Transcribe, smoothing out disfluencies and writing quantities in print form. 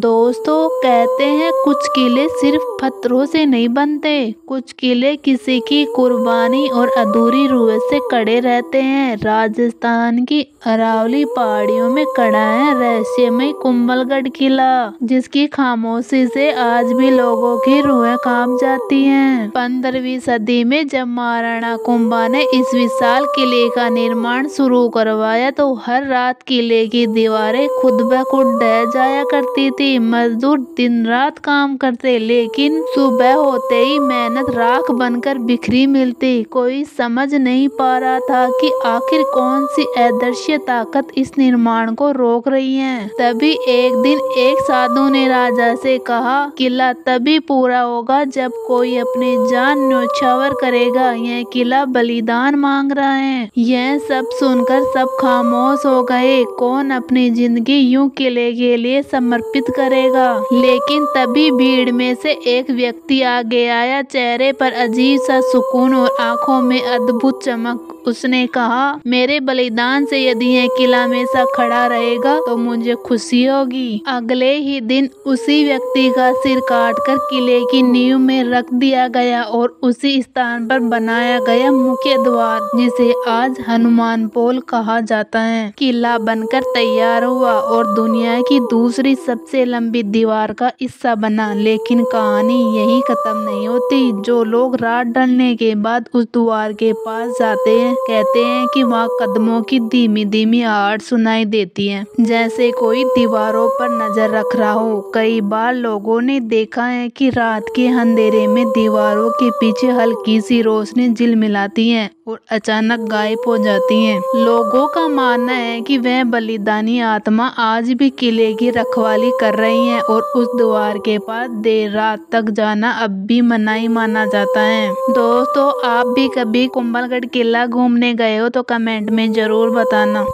दोस्तों कहते हैं कुछ किले सिर्फ पत्थरों से नहीं बनते, कुछ किले किसी की कुर्बानी और अधूरी रूह से खड़े रहते हैं। राजस्थान की अरावली पहाड़ियों में खड़ा है रहस्यमय कुंभलगढ़ किला, जिसकी खामोशी से आज भी लोगों की रूहें कांप जाती हैं। 15वीं सदी में जब महाराणा कुंभा ने इस विशाल किले का निर्माण शुरू करवाया तो हर रात किले की दीवारें खुद ब खुद ढह जाया करती थी। मजदूर दिन रात काम करते, लेकिन सुबह होते ही मेहनत राख बनकर बिखरी मिलती। कोई समझ नहीं पा रहा था कि आखिर कौन सी अदृश्य ताकत इस निर्माण को रोक रही है। तभी एक दिन एक साधु ने राजा से कहा, किला तभी पूरा होगा जब कोई अपनी जान न्योछावर करेगा। यह किला बलिदान मांग रहा है। यह सब सुनकर सब खामोश हो गए। कौन अपनी जिंदगी यूं किले के लिए समर्पित करेगा? लेकिन तभी भीड़ में से एक व्यक्ति आगे आया, चेहरे पर अजीब सा सुकून और आंखों में अद्भुत चमक। उसने कहा, मेरे बलिदान से यदि यह किला हमेशा खड़ा रहेगा तो मुझे खुशी होगी। अगले ही दिन उसी व्यक्ति का सिर काटकर किले की नींव में रख दिया गया और उसी स्थान पर बनाया गया मुख्य द्वार, जिसे आज हनुमान पोल कहा जाता है, किला बनकर तैयार हुआ और दुनिया की दूसरी सबसे लंबी दीवार का हिस्सा बना। लेकिन कहानी यही खत्म नहीं होती। जो लोग रात ढलने के बाद उस द्वार के पास जाते हैं, कहते हैं कि वहाँ कदमों की धीमी धीमी आहट सुनाई देती है, जैसे कोई दीवारों पर नजर रख रहा हो। कई बार लोगों ने देखा है कि रात के अंधेरे में दीवारों के पीछे हल्की सी रोशनी झिलमिलाती है और अचानक गायब हो जाती हैं। लोगों का मानना है कि वह बलिदानी आत्मा आज भी किले की रखवाली कर रही है और उस द्वार के पास देर रात तक जाना अब भी मनाही माना जाता है। दोस्तों, आप भी कभी कुंभलगढ़ किला घूमने गए हो तो कमेंट में जरूर बताना।